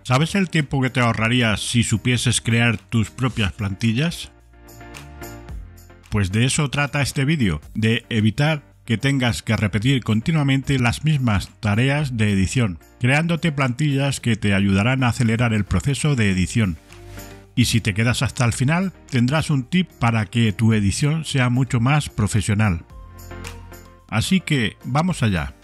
¿Sabes el tiempo que te ahorrarías si supieses crear tus propias plantillas? Pues de eso trata este vídeo, de evitar que tengas que repetir continuamente las mismas tareas de edición, creándote plantillas que te ayudarán a acelerar el proceso de edición. Y si te quedas hasta el final, tendrás un tip para que tu edición sea mucho más profesional. Así que vamos allá.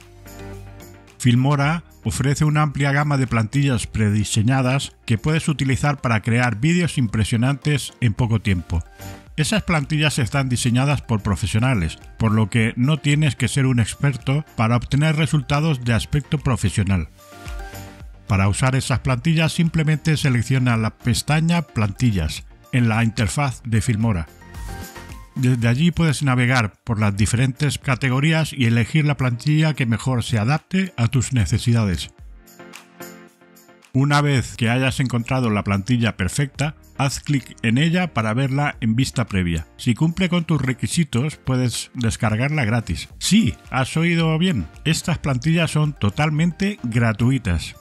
Filmora ofrece una amplia gama de plantillas prediseñadas que puedes utilizar para crear vídeos impresionantes en poco tiempo. Esas plantillas están diseñadas por profesionales, por lo que no tienes que ser un experto para obtener resultados de aspecto profesional. Para usar esas plantillas simplemente selecciona la pestaña Plantillas en la interfaz de Filmora. Desde allí puedes navegar por las diferentes categorías y elegir la plantilla que mejor se adapte a tus necesidades. Una vez que hayas encontrado la plantilla perfecta, haz clic en ella para verla en vista previa. Si cumple con tus requisitos, puedes descargarla gratis. Sí, has oído bien, estas plantillas son totalmente gratuitas.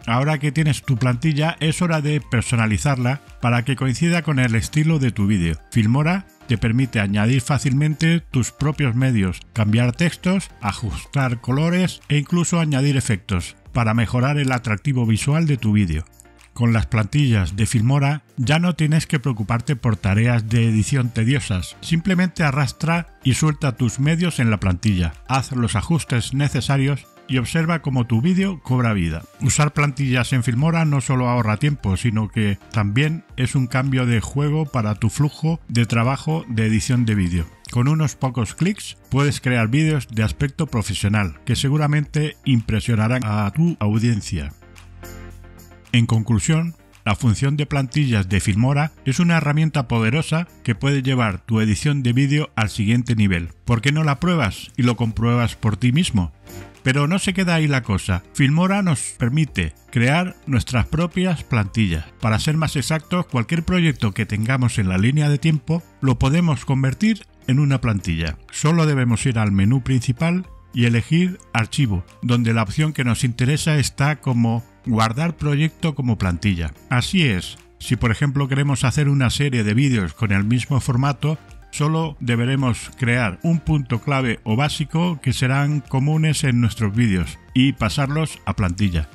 Ahora que tienes tu plantilla, es hora de personalizarla para que coincida con el estilo de tu vídeo. Filmora te permite añadir fácilmente tus propios medios, cambiar textos, ajustar colores e incluso añadir efectos para mejorar el atractivo visual de tu vídeo. Con las plantillas de Filmora ya no tienes que preocuparte por tareas de edición tediosas. Simplemente arrastra y suelta tus medios en la plantilla, haz los ajustes necesarios y observa cómo tu vídeo cobra vida. Usar plantillas en Filmora no solo ahorra tiempo, sino que también es un cambio de juego para tu flujo de trabajo de edición de vídeo. Con unos pocos clics puedes crear vídeos de aspecto profesional que seguramente impresionarán a tu audiencia. En conclusión, la función de plantillas de Filmora es una herramienta poderosa que puede llevar tu edición de vídeo al siguiente nivel. ¿Por qué no la pruebas y lo compruebas por ti mismo? Pero no se queda ahí la cosa. Filmora nos permite crear nuestras propias plantillas. Para ser más exactos, cualquier proyecto que tengamos en la línea de tiempo lo podemos convertir en una plantilla. Solo debemos ir al menú principal y elegir Archivo, donde la opción que nos interesa está como Guardar proyecto como plantilla. Así es, si por ejemplo queremos hacer una serie de vídeos con el mismo formato, solo deberemos crear un punto clave o básico que serán comunes en nuestros vídeos y pasarlos a plantilla.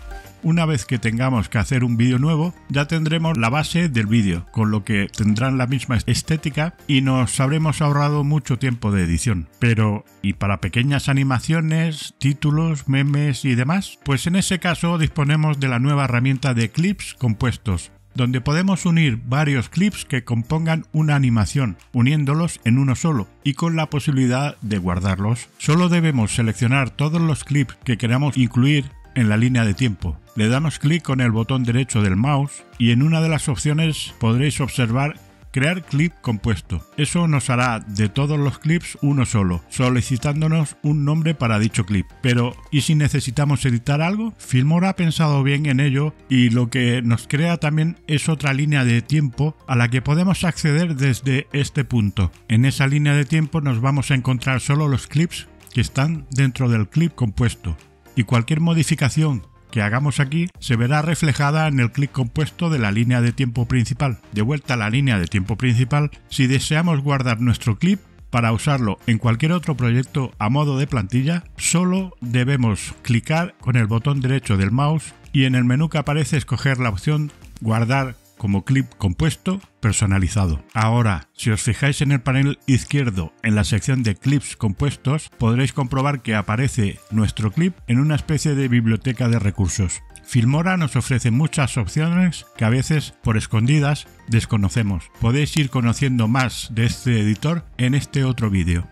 Una vez que tengamos que hacer un vídeo nuevo, ya tendremos la base del vídeo, con lo que tendrán la misma estética y nos habremos ahorrado mucho tiempo de edición. Pero, ¿y para pequeñas animaciones, títulos, memes y demás? Pues en ese caso disponemos de la nueva herramienta de clips compuestos, donde podemos unir varios clips que compongan una animación, uniéndolos en uno solo y con la posibilidad de guardarlos. Solo debemos seleccionar todos los clips que queramos incluir en la línea de tiempo. Le damos clic con el botón derecho del mouse y en una de las opciones podréis observar Crear clip compuesto. Eso nos hará de todos los clips uno solo, solicitándonos un nombre para dicho clip. Pero, ¿y si necesitamos editar algo? Filmora ha pensado bien en ello y lo que nos crea también es otra línea de tiempo a la que podemos acceder desde este punto. En esa línea de tiempo nos vamos a encontrar solo los clips que están dentro del clip compuesto. Y cualquier modificación que hagamos aquí se verá reflejada en el clip compuesto de la línea de tiempo principal. De vuelta a la línea de tiempo principal, si deseamos guardar nuestro clip para usarlo en cualquier otro proyecto a modo de plantilla, solo debemos clicar con el botón derecho del mouse y en el menú que aparece escoger la opción Guardar como clip compuesto personalizado. Ahora, si os fijáis en el panel izquierdo en la sección de clips compuestos, podréis comprobar que aparece nuestro clip en una especie de biblioteca de recursos. Filmora nos ofrece muchas opciones que a veces, por escondidas, desconocemos. Podéis ir conociendo más de este editor en este otro vídeo.